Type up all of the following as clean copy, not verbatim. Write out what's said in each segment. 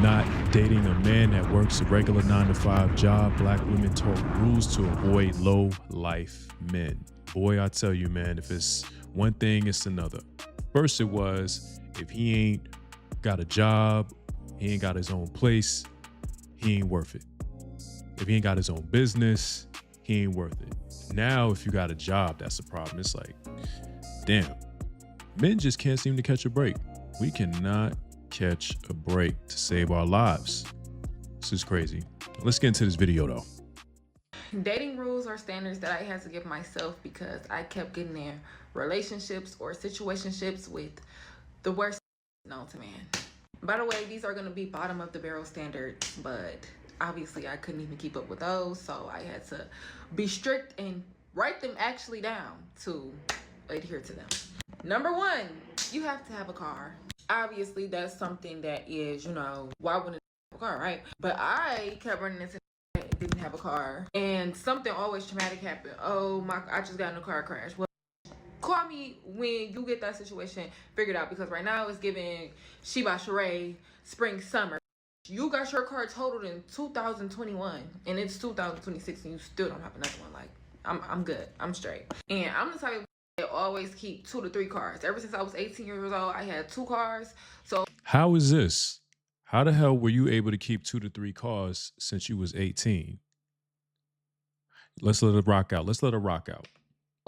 not dating a man that works a regular 9-to-5 job. Black women talk rules to avoid low life men. Boy, I tell you, man, if it's one thing, it's another. First, it was if he ain't got a job, he ain't got his own place, he ain't worth it. If he ain't got his own business, he ain't worth it. Now, if you got a job, that's the problem. It's like, damn, men just can't seem to catch a break. We cannot catch a break to save our lives. This is crazy. Let's get into this video though. Dating rules or standards that I had to give myself because I kept getting in relationships or situationships with the worst known to man. By the way, these are going to be bottom of the barrel standards, but obviously I couldn't even keep up with those, so I had to be strict and write them actually down to adhere to them. Number one, you have to have a car. Obviously, that's something that is, why wouldn't it have a car, right? But I kept running into didn't have a car, and something always traumatic happened. Oh my, I just got in a car crash. Well, call me when you get that situation figured out, because right now it's giving Sheba Sheree spring summer. You got your car totaled in 2021 and it's 2026 and you still don't have another one. Like, I'm good. I'm straight. And I'm the type of that always keep 2 to 3 cars. Ever since I was 18 years old, I had 2 cars. So how is this? How the hell were you able to keep 2 to 3 cars since you was 18? Let's let it rock out. Let's let it rock out.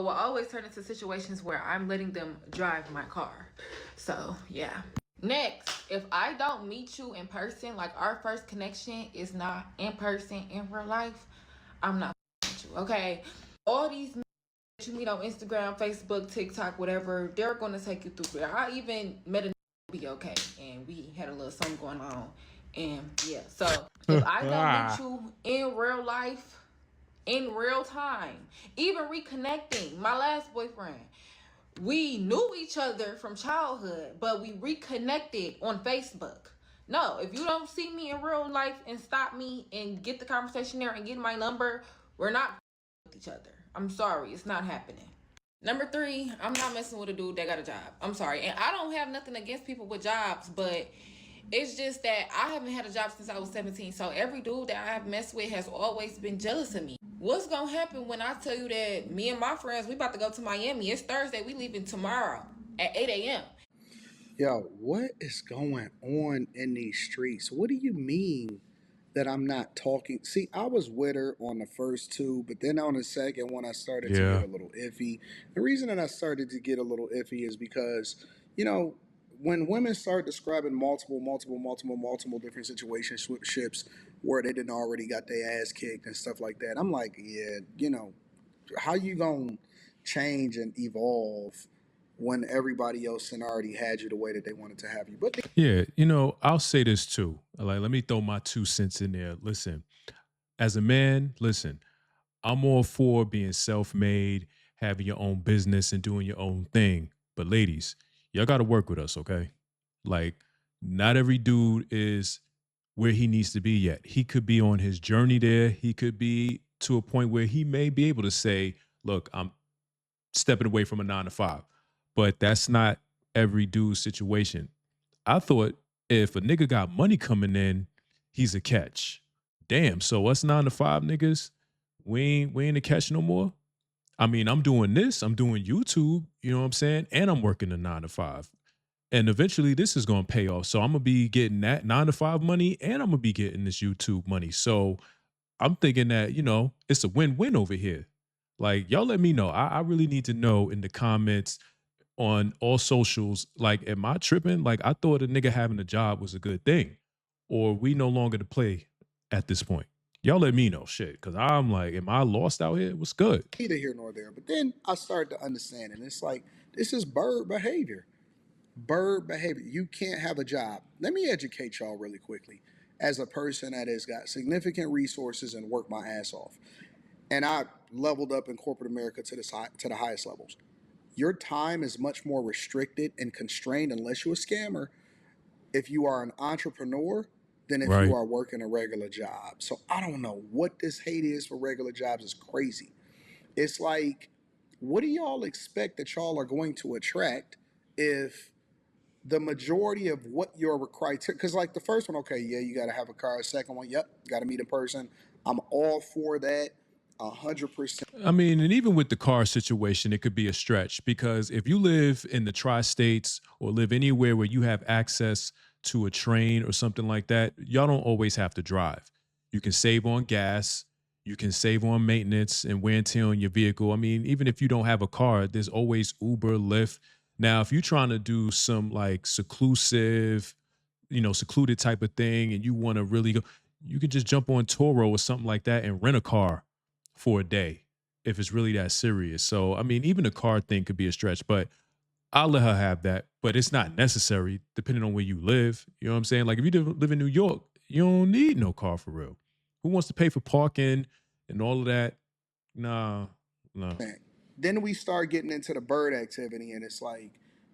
will always turn into situations where I'm letting them drive my car. So yeah. Next, if I don't meet you in person, like our first connection is not in person in real life, I'm not with you, okay? All these that you meet on Instagram, Facebook, TikTok, whatever, they're going to take you through there. I even met a be okay, and we had a little something going on, and yeah. So if I don't meet you in real life, in real time, even reconnecting, my last boyfriend, we knew each other from childhood, but we reconnected on Facebook. No, if you don't see me in real life and stop me and get the conversation there and get my number, we're not with each other. I'm sorry, it's not happening. Number 3, I'm not messing with a dude that got a job. I'm sorry. And I don't have nothing against people with jobs, but it's just that I haven't had a job since I was 17. So every dude that I have messed with has always been jealous of me. What's going to happen when I tell you that me and my friends, we about to go to Miami. It's Thursday. We leaving tomorrow at 8 a.m. Yo, what is going on in these streets? What do you mean that I'm not talking? See, I was with her on the first 2, but then on the second one, I started to get a little iffy. The reason that I started to get a little iffy is because, when women start describing multiple different situationships where they didn't already got their ass kicked and stuff like that, I'm like, yeah, how you gonna change and evolve when everybody else had already had you the way that they wanted to have you? But Yeah, I'll say this too. Like, let me throw my 2 cents in there. Listen, as a man, listen, I'm all for being self-made, having your own business and doing your own thing. But ladies, y'all got to work with us, okay? Like, not every dude is where he needs to be yet. He could be on his journey there. He could be to a point where he may be able to say, look, I'm stepping away from a 9-to-5. But that's not every dude's situation. I thought if a nigga got money coming in, he's a catch. Damn, so us 9-to-5 niggas, we ain't a catch no more. I mean, I'm doing this, I'm doing YouTube, you know what I'm saying? And I'm working a 9-to-5. And eventually this is gonna pay off. So I'm gonna be getting that 9-to-5 money and I'm gonna be getting this YouTube money. So I'm thinking that, it's a win-win over here. Like, y'all let me know. I really need to know in the comments on all socials, like, am I tripping? Like, I thought a nigga having a job was a good thing. Or we no longer to play at this point. Y'all let me know, shit. Because I'm like, am I lost out here? What's good? neither here nor there. But then I started to understand, and it's like, this is bird behavior. Bird behavior. You can't have a job. Let me educate y'all really quickly. As a person that has got significant resources and worked my ass off, and I leveled up in corporate America to the highest levels, your time is much more restricted and constrained unless you're a scammer if you are an entrepreneur than if you are working a regular job. So I don't know what this hate is for regular jobs. Is crazy. It's like, what do y'all expect that y'all are going to attract if the majority of what your criteria, because like the first one, okay, yeah, you got to have a car. Second one, yep, got to meet in person. I'm all for that, 100%. I mean, and even with the car situation, it could be a stretch because if you live in the tri-states or live anywhere where you have access to a train or something like that, y'all don't always have to drive. You can save on gas, you can save on maintenance and wear and tear on your vehicle. I mean, even if you don't have a car, there's always Uber, Lyft. Now, if you're trying to do some like seclusive, secluded type of thing and you want to really go, you could just jump on Toro or something like that and rent a car for a day if it's really that serious. So, I mean, even the car thing could be a stretch, but I'll let her have that. But it's not necessary depending on where you live. You know what I'm saying? Like if you live in New York, you don't need no car for real. Who wants to pay for parking and all of that? Nah, no. Then we start getting into the bird activity, and it's like,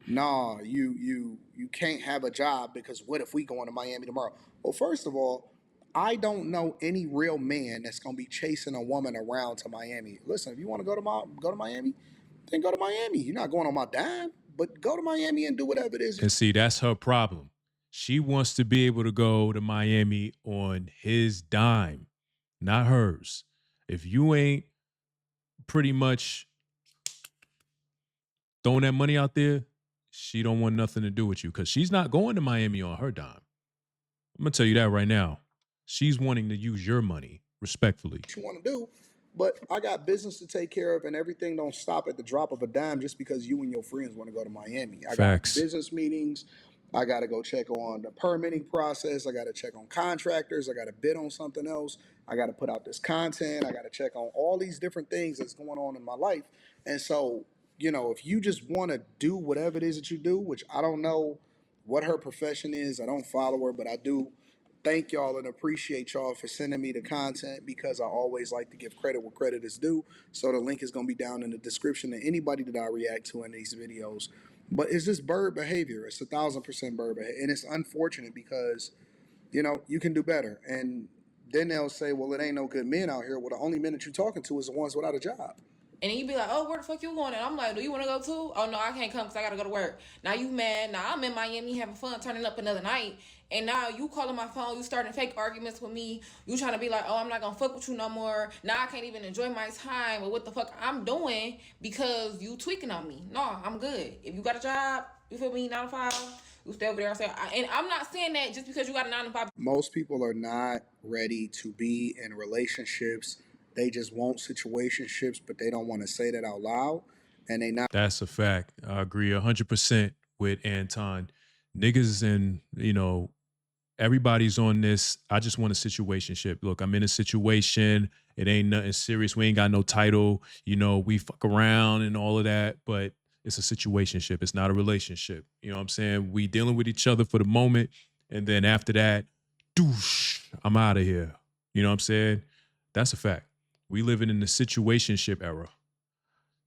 nah, you can't have a job because what if we going to Miami tomorrow? Well, first of all, I don't know any real man that's gonna be chasing a woman around to Miami. Listen, if you want to go to Miami, then go to Miami. You're not going on my dime, but go to Miami and do whatever it is. And see, that's her problem. She wants to be able to go to Miami on his dime, not hers. If you ain't pretty much throwing that money out there, she don't want nothing to do with you because she's not going to Miami on her dime. I'm going to tell you that right now. She's wanting to use your money respectfully. What you want to do, but I got business to take care of, and everything don't stop at the drop of a dime just because you and your friends want to go to Miami. I Facts. got business meetings. I got to go check on the permitting process. I got to check on contractors. I got to bid on something else. I got to put out this content. I got to check on all these different things that's going on in my life. And so, if you just want to do whatever it is that you do, which I don't know what her profession is, I don't follow her, but I do thank y'all and appreciate y'all for sending me the content because I always like to give credit where credit is due. So the link is going to be down in the description to anybody that I react to in these videos. But it's just bird behavior. It's 1,000% bird behavior. And it's unfortunate because, you can do better. And then they'll say, well, it ain't no good men out here. Well, the only men that you're talking to is the ones without a job. And then you be like, oh, where the fuck you going? And I'm like, do you want to go too? Oh, no, I can't come because I got to go to work. Now you mad. Now I'm in Miami having fun, turning up another night. And now you calling my phone. You starting fake arguments with me. You trying to be like, oh, I'm not going to fuck with you no more. Now I can't even enjoy my time with what the fuck I'm doing because you tweaking on me. No, I'm good. If you got a job, you feel me, 9 to 5, you stay over there and say, and I'm not saying that just because you got a 9 to 5. Most people are not ready to be in relationships. They just want situationships, but they don't want to say that out loud. And they not. That's a fact. I agree 100% with Anton. Niggas and, everybody's on this. I just want a situationship. Look, I'm in a situation. It ain't nothing serious. We ain't got no title. We fuck around and all of that, but it's a situationship. It's not a relationship. You know what I'm saying? We dealing with each other for the moment. And then after that, douche, I'm out of here. You know what I'm saying? That's a fact. We living in the situationship era.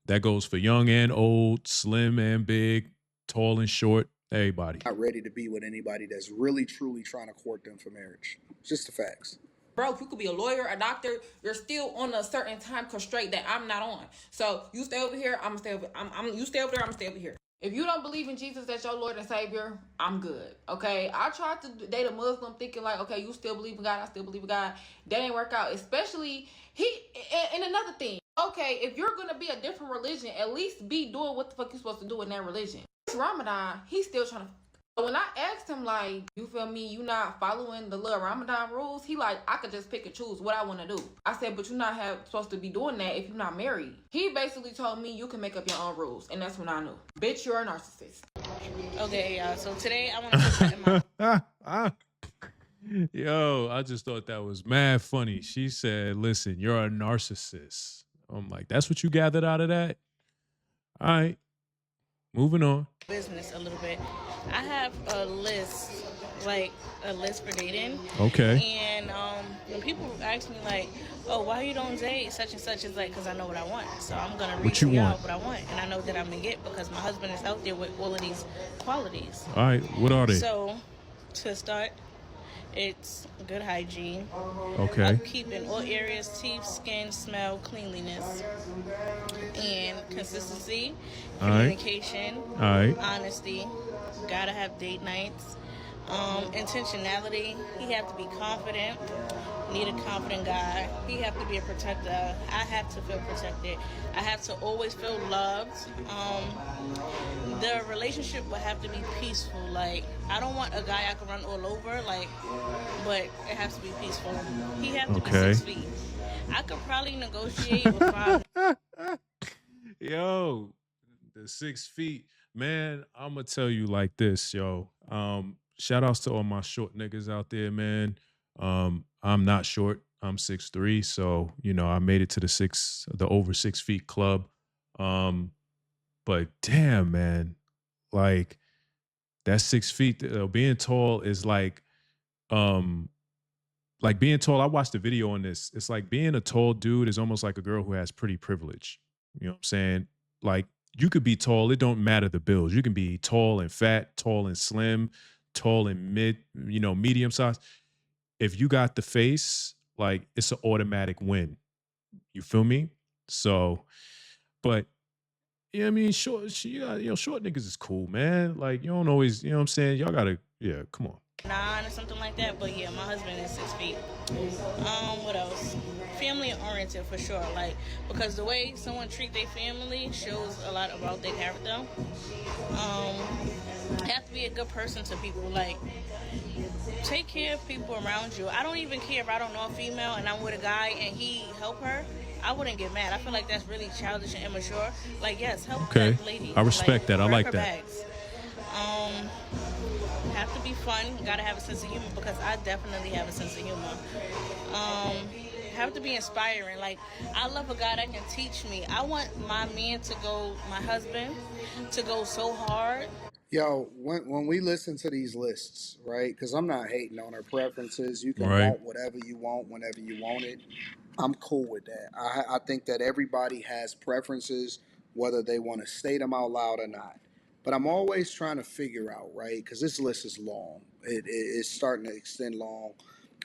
That goes for young and old, slim and big, tall and short, everybody. Not ready to be with anybody that's really, truly trying to court them for marriage. It's just the facts. Bro, you could be a lawyer, a doctor. You're still on a certain time constraint that I'm not on. So you stay over here, I'm gonna stay over. You stay over there, I'm gonna stay over here. If you don't believe in Jesus as your Lord and Savior, I'm good. Okay, I tried to date a Muslim thinking like, okay, you still believe in God, I still believe in God. That ain't work out. Especially and another thing. Okay, if you're gonna be a different religion, at least be doing what the fuck you're supposed to do in that religion. It's Ramadan, he's still trying to. When I asked him, like, you feel me, you not following the little Ramadan rules, he like, I could just pick and choose what I want to do. I said, but you're not supposed to be doing that if you're not married. He basically told me you can make up your own rules, and that's when I knew. Bitch, you're a narcissist. Okay, y'all, so today I want to put my... Yo, I just thought that was mad funny. She said, listen, you're a narcissist. I'm like, that's what you gathered out of that? All right, moving on. Business a little bit. I have a list for dating. Okay. And when people ask me like, oh, why you don't date such and such, it's like, because I know what I want. So I'm going to reach out what I want. And I know that I'm going to get because my husband is out there with all of these qualities. All right, what are they? So to start, it's good hygiene. Okay. Upkeep in all areas, teeth, skin, smell, cleanliness. And consistency, communication, honesty, Gotta have date nights. Intentionality. He have to be confident. Need a confident guy. He have to be a protector. I have to feel protected. I have to always feel loved. The relationship would have to be peaceful. Like, I don't want a guy I can run all over. Like, but it has to be peaceful. He have to be 6 feet. I could probably negotiate with 5. Yo, the 6 feet, man. I'm gonna tell you like this, yo. Shout outs to all my short niggas out there, man. I'm not short. I'm 6'3", so I made it to the over 6 feet club. But damn, man, like that 6 feet, being tall is like being tall. I watched the video on this. It's like being a tall dude is almost like a girl who has pretty privilege. You know what I'm saying? Like you could be tall. It don't matter the builds. You can be tall and fat, tall and slim, tall and medium size. If you got the face, like it's an automatic win. You feel me? So, but yeah, I mean, short niggas is cool, man. Like you don't always, you know what I'm saying? Y'all gotta, yeah, come on. 9 or something like that, but yeah, my husband is 6 feet. What else? Family oriented for sure, like because the way someone treat their family shows a lot about their character. Have to be a good person to people. Like take care of people around you. I don't even care if I don't know a female and I'm with a guy and he help her. I wouldn't get mad. I feel like that's really childish and immature. Like yes, help that lady. I respect that. I grab like her that. bags. Have to be fun. Gotta have a sense of humor because I definitely have a sense of humor. Have to be inspiring. Like I love a guy that can teach me. I want my husband to go so hard. Yo, when we listen to these lists, right? Because I'm not hating on her preferences. You can Right. want whatever you want whenever you want it. I'm cool with that. I think that everybody has preferences, whether they want to state them out loud or not. But I'm always trying to figure out, right? Because this list is long. It's starting to extend long.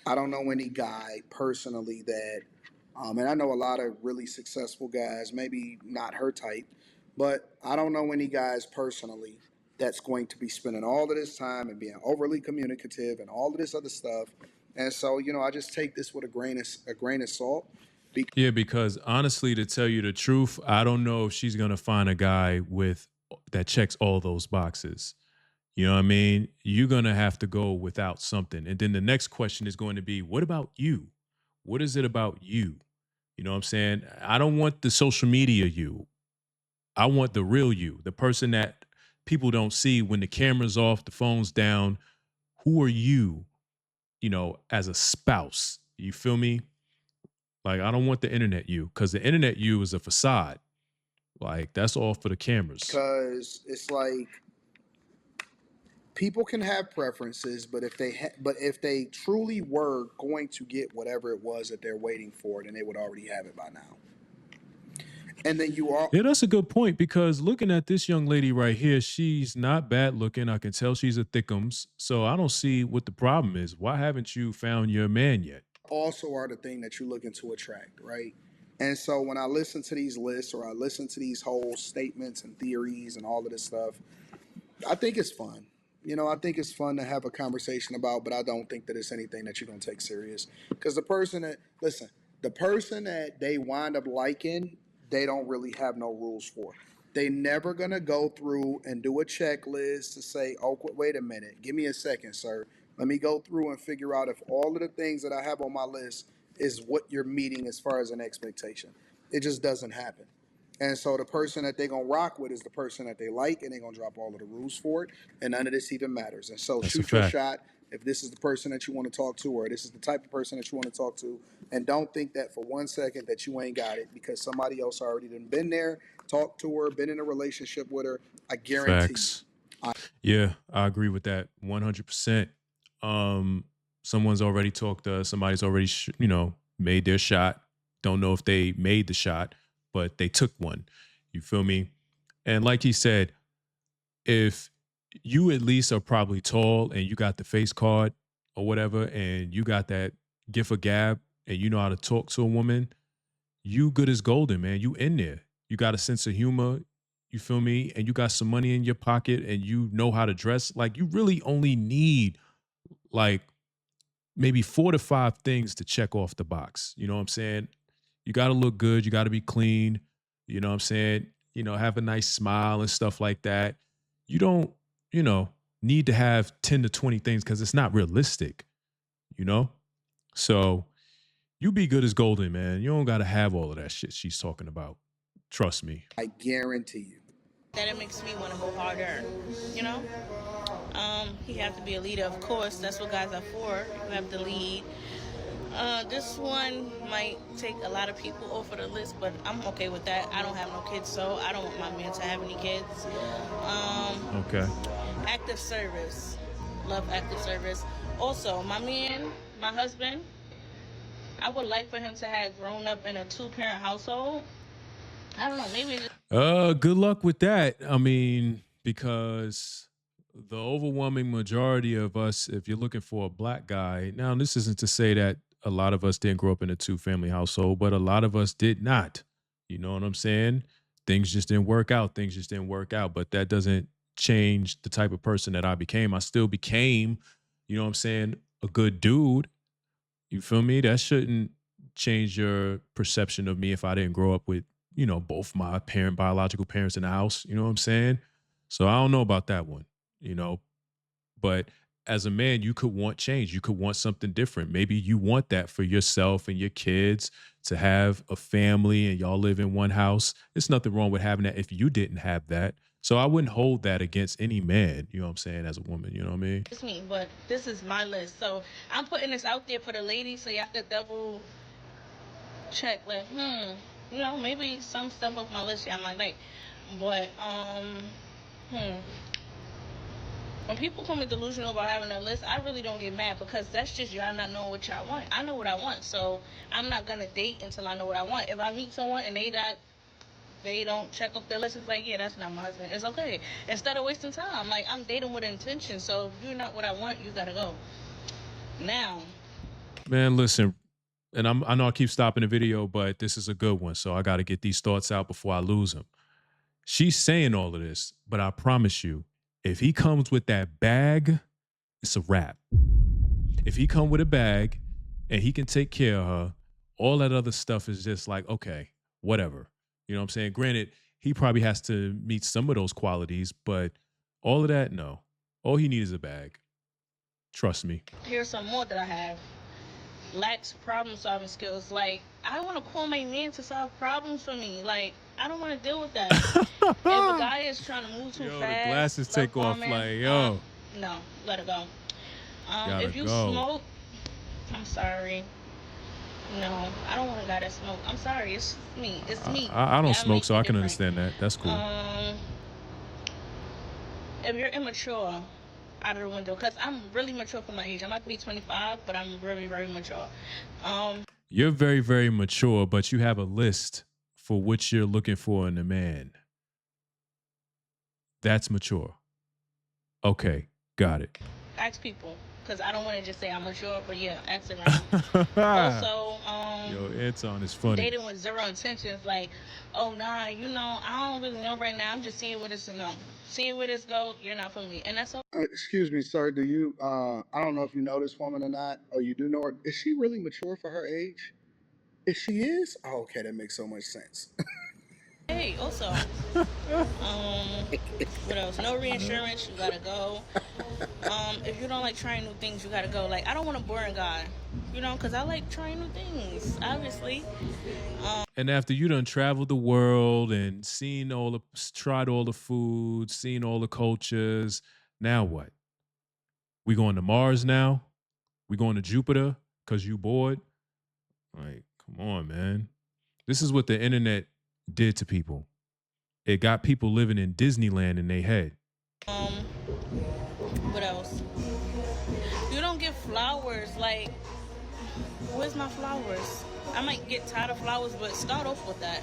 I don't know any guy personally that, and I know a lot of really successful guys, maybe not her type, but I don't know any guys personally that's going to be spending all of this time and being overly communicative and all of this other stuff. And so, I just take this with a grain of salt. Yeah, because honestly, to tell you the truth, I don't know if she's gonna find a guy that checks all those boxes. You know what I mean? You're gonna have to go without something. And then the next question is going to be, what about you? What is it about you? You know what I'm saying? I don't want the social media you. I want the real you, the person that people don't see when the camera's off, the phone's down. Who are you, as a spouse? You feel me? Like, I don't want the internet you, because the internet you is a facade. Like, that's all for the cameras. Because it's like people can have preferences, but if they truly were going to get whatever it was that they're waiting for, then they would already have it by now. And then yeah, that's a good point, because looking at this young lady right here, she's not bad looking. I can tell she's a thickums. So I don't see what the problem is. Why haven't you found your man yet? Also are the thing that you're looking to attract, right? And so when I listen to these lists or I listen to these whole statements and theories and all of this stuff, I think it's fun. I think it's fun to have a conversation about, but I don't think that it's anything that you're going to take serious. Because the person that they wind up liking, they don't really have no rules for. They never going to go through and do a checklist to say, oh, wait a minute, give me a second, sir. Let me go through and figure out if all of the things that I have on my list is what you're meeting as far as an expectation. It just doesn't happen. And so the person that they're going to rock with is the person that they like, and they're going to drop all of the rules for it, and none of this even matters. And so shoot your shot if this is the person that you want to talk to, or this is the type of person that you want to talk to, and don't think that for 1 second that you ain't got it, because somebody else already done been there, talked to her, been in a relationship with her. I guarantee you. Yeah, I agree with that 100%. Someone's already talked to us. Somebody's already, made their shot. Don't know if they made the shot, but they took one. You feel me? And like he said, if you at least are probably tall and you got the face card or whatever, and you got that gift of gab and you know how to talk to a woman, you good as golden, man. You in there. You got a sense of humor. you feel me, and you got some money in your pocket and you know how to dress, like you really only need like maybe 4 to 5 things to check off the box. You know what I'm saying? You got to look good. You got to be clean. You know what I'm saying? Have a nice smile and stuff like that. You don't, you know, need to have 10 to 20 things because it's not realistic, you know? So you be good as golden, man. You don't got to have all of that shit she's talking about. Trust me. I guarantee you. That it makes me want to go harder, you know? He have to be a leader, of course. That's what guys are for. You have to lead. This one might take a lot of people off of the list, but I'm okay with that. I don't have no kids, so I don't want my man to have any kids. Okay. Active service. Love active service. Also, my man, my husband, I would like for him to have grown up in a 2-parent household. I don't know, maybe Good luck with that. I mean, because the overwhelming majority of us, if you're looking for a black guy, now this isn't to say that a lot of us didn't grow up in a 2-family household, but a lot of us did not. You know what I'm saying? Things just didn't work out. Things just didn't work out. But that doesn't change the type of person that I became. I still became, you know what I'm saying, a good dude. You feel me? That shouldn't change your perception of me if I didn't grow up with, both my biological parents in the house. You know what I'm saying? So I don't know about that one, but as a man, you could want change. You could want something different. Maybe you want that for yourself and your kids to have a family and y'all live in one house. There's nothing wrong with having that if you didn't have that. So I wouldn't hold that against any man, you know what I'm saying, as a woman, you know what I mean? it's me, but this is my list. So I'm putting this out there for the ladies so y'all could double check, like, maybe some stuff off my list y'all might like. But, when people call me delusional about having a list, I really don't get mad because that's just y'all not knowing what y'all want. I know what I want, so I'm not gonna date until I know what I want. If I meet someone and they don't check off their list, it's like, yeah, that's not my husband. It's okay. Instead of wasting time, like, I'm dating with intention, so if you're not what I want, you gotta go. Now. Man, listen, and I know I keep stopping the video, but this is a good one, so I got to get these thoughts out before I lose them. She's saying all of this, but I promise you, if he comes with that bag, it's a wrap. If he come with a bag and he can take care of her, all that other stuff is just like, okay, whatever. You know what I'm saying? Granted, he probably has to meet some of those qualities, but all of that, no. All he needs is a bag. Trust me. Here's some more that I have. Lacks problem solving skills. Like, I want to call my man to solve problems for me. Like, I don't want to deal with that. If a guy is trying to move too fast, the glasses take off like, yo. No, let it go. If you go. smoke, I'm sorry. No, I don't want a guy that smoke. I'm sorry, it's me. It's me. I don't smoke, so I can different. understand that. That's cool. If you're immature, out of the window, because I'm really mature for my age. I'm not to be 25, but I'm very, very mature. You're very, very mature, but you have a list for what you're looking for in a man. That's mature. Okay, got it. Ask people, because I don't want to just say I'm mature, but yeah, ask around. Also, yo, Anton is funny. Dating with zero intentions, like, oh nah, I don't really know right now. I'm just seeing where this is going. Seeing where this goes, you're not for me, and that's okay. Excuse me, sir. Do you? I don't know if you know this woman or not, or you do know her. Is she really mature for her age? If she is, oh, okay, that makes so much sense. Hey, also, what else? No reinsurance, you gotta go. If you don't like trying new things, you gotta go. Like, I don't want a boring guy, because I like trying new things, obviously. And after you done traveled the world and tried all the foods, seen all the cultures, now what? We going to Mars now? We going to Jupiter because you bored? Like, come on, man. This is what the internet did to people. It got people living in Disneyland in their head. What else? You don't get flowers. Like, where's my flowers? I might get tired of flowers, but start off with that.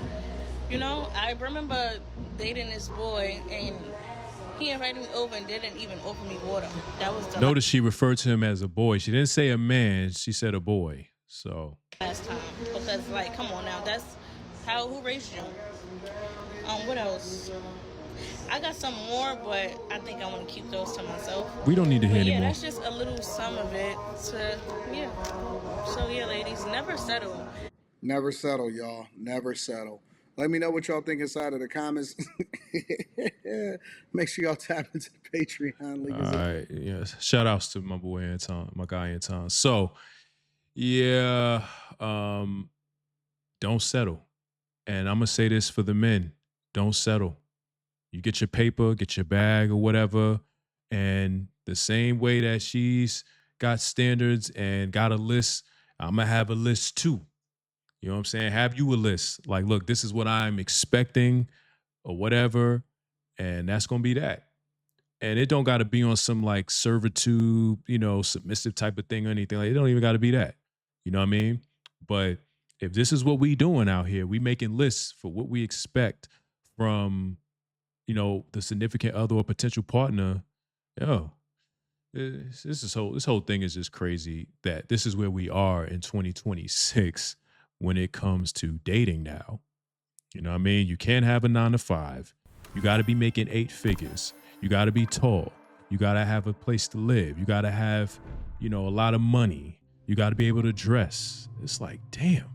I remember dating this boy, and he invited me over and didn't even offer me water. That was the Notice she referred to him as a boy. She didn't say a man. She said a boy. So last time, because, like, come on now, that's who raised you? What else? I got some more, but I think I want to keep those to myself. We don't need to hear But yeah, anymore. that's just a little some of it. Yeah. So yeah, ladies, never settle. Never settle, y'all. Never settle. Let me know what y'all think inside of the comments. Make sure y'all tap into the Patreon link. All right. Yes. Shout outs to my boy Anton, my guy Anton. So yeah, don't settle. And I'm gonna say this for the men: don't settle. You get your paper, get your bag or whatever, and the same way that she's got standards and got a list, I'm gonna have a list too. You know what I'm saying? Have you a list? Like, look, this is what I'm expecting or whatever, and that's gonna be that. And it don't gotta be on some like servitude, submissive type of thing or anything. Like, it don't even gotta be that. You know what I mean? But if this is what we doing out here, we making lists for what we expect from, the significant other or potential partner. Yo, this whole thing is just crazy that this is where we are in 2026 when it comes to dating now. You know what I mean? You can't have a 9 to 5. You got to be making 8 figures. You got to be tall. You got to have a place to live. You got to have, a lot of money. You got to be able to dress. It's like, damn.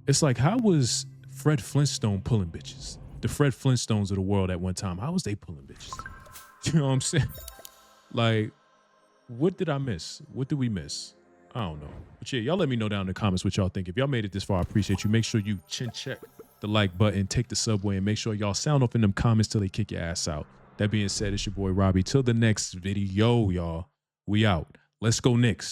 It's like, how was Fred Flintstone pulling bitches? The Fred Flintstones of the world at one time. How was they pulling bitches? You know what I'm saying? Like, what did I miss? What did we miss? I don't know. But yeah, y'all let me know down in the comments what y'all think. If y'all made it this far, I appreciate you. Make sure you chin check the like button, take the subway, and make sure y'all sound off in them comments till they kick your ass out. That being said, it's your boy Robbie. Till the next video, y'all. We out. Let's go Knicks.